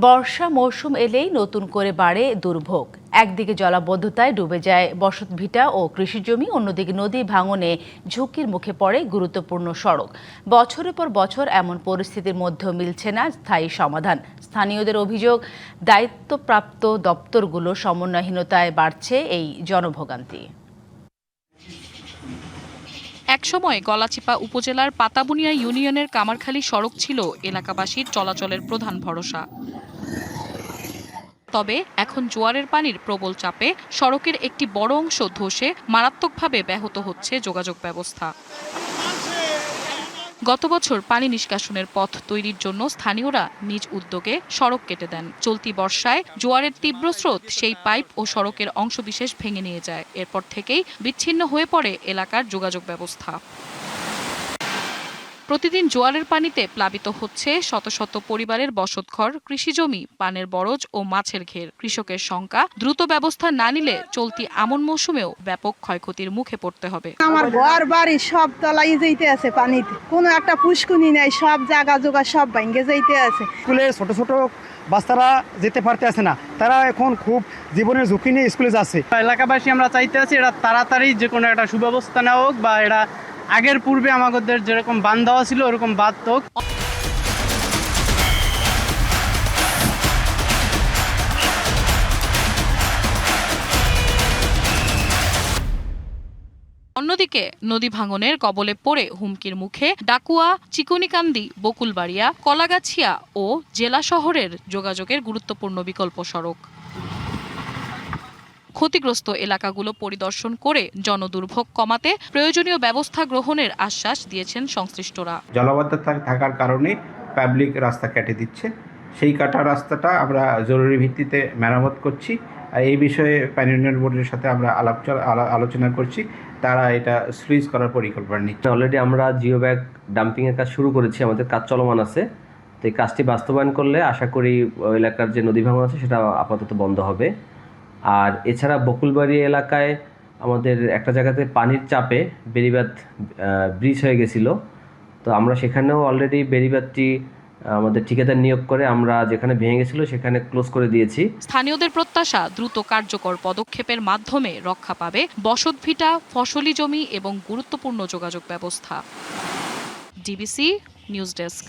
বর্ষা মৌসুম এলেই নতুন করে বাড়ে দুর্ভোগ। একদিকে জলাবদ্ধতায় ডুবে যায় বসতভিটা ও কৃষিজমি, অন্যদিকে নদী ভাঙনে ঝুঁকির মুখে পড়ে গুরুত্বপূর্ণ সড়ক। বছরের পর বছর এমন পরিস্থিতির মধ্যেও মিলছে না স্থায়ী সমাধান। স্থানীয়দের অভিযোগ, দায়িত্বপ্রাপ্ত দপ্তরগুলোর সমন্বয়হীনতায় বাড়ছে এই জনভোগান্তি। একসময় গলাচিপা উপজেলার পাতাবুনিয়া ইউনিয়নের কামারখালী সড়ক ছিল এলাকাবাসীর চলাচলের প্রধান ভরসা। তবে এখন জোয়ারের পানির প্রবল চাপে সড়কের একটি বড় অংশ ধসে মারাত্মকভাবে ব্যাহত হচ্ছে যোগাযোগ ব্যবস্থা। গত বছর পানি নিষ্কাশনের পথ তৈরির জন্য স্থানীয়রা নিজ উদ্যোগে সড়ক কেটে দেন। চলতি বর্ষায় জোয়ারের তীব্র স্রোত সেই পাইপ ও সড়কের অংশবিশেষ ভেঙে নিয়ে যায়। এরপর থেকেই বিচ্ছিন্ন হয়ে পড়ে এলাকার যোগাযোগ ব্যবস্থা। প্রতিদিন জোয়ারের পানিতে প্লাবিত হচ্ছে শত শত পরিবারের বসতঘর, কৃষিজমি, পানের বরজ ও মাছের ঘের। কৃষকের শঙ্কা, দ্রুত ব্যবস্থা না নিলে চলতি আমন মৌসুমেও ব্যাপক ক্ষয়ক্ষতির মুখে পড়তে হবে। আমার ঘর বাড়ি সব তলাই যাইতে আছে পানিতে, কোনো একটা পুষ্কুনি নাই, সব জায়গা জোগা সব ভাঙ্গে যাইতে আছে। স্কুলে ছোট ছোট বাচ্চারা যেতে পারতে আছে না, তারা এখন খুব জীবনের ঝুঁকি নিয়ে স্কুলে যাচ্ছে। এলাকাবাসী আমরা চাইতে আছি এটা তাড়াতাড়ি যে কোনো একটা সুব্যবস্থা নেওয়া হোক, বা এটা আগের পূর্বে আমাদের যেরকম বাঁধ দেওয়া ছিল ওরকম বাঁধ হোক। অন্যদিকে নদী ভাঙনের কবলে পড়ে হুমকির মুখে ডাকুয়া, চিকনিকান্দি, বকুলবাড়িয়া, কলাগাছিয়া ও জেলা শহরের যোগাযোগের গুরুত্বপূর্ণ বিকল্প সড়ক। ক্ষতিগ্রস্ত এলাকাগুলো পরিদর্শন করে জনদুর্ভোগ কমাতে প্রয়োজনীয় ব্যবস্থা গ্রহণের আশ্বাস দিয়েছেন সংশ্লিষ্টরা। জলাবদ্ধতা থাকার কারণে পাবলিক রাস্তা কেটে দিচ্ছে, সেই কাটা রাস্তাটা আমরা জরুরি ভিত্তিতে মেরামত করছি। আর এই বিষয়ে পানি উন্নয়ন বোর্ডের সাথে আমরা আলোচনা করছি, তারা এটা স্লুইস করার পরিকল্পনা নিচ্ছে। অলরেডি আমরা জিও ব্যাগ ডাম্পিংয়ের কাজ শুরু করেছি, আমাদের কাজ চলমান আছে। তো এই কাজটি বাস্তবায়ন করলে আশা করি এলাকার যে নদী ভাঙন আছে সেটা আপাতত বন্ধ হবে। আর এছাড়া বকুলবাড়ি এলাকায় আমাদের একটা জায়গাতে পানির চাপে বেড়িবাঁধ ব্রিজ হয়ে গেছিল, তো আমরা সেখানেও অলরেডি বেড়িবাঁধটি আমাদের ঠিকাদার নিয়োগ করে আমরা যেখানে ভেঙে গেছিল সেখানে ক্লোজ করে দিয়েছি। স্থানীয়দের প্রত্যাশা, দ্রুত কার্যকর পদক্ষেপের মাধ্যমে রক্ষা পাবে বসতভিটা, ফসলি জমি এবং গুরুত্বপূর্ণ যোগাযোগ ব্যবস্থা। DBC news desk.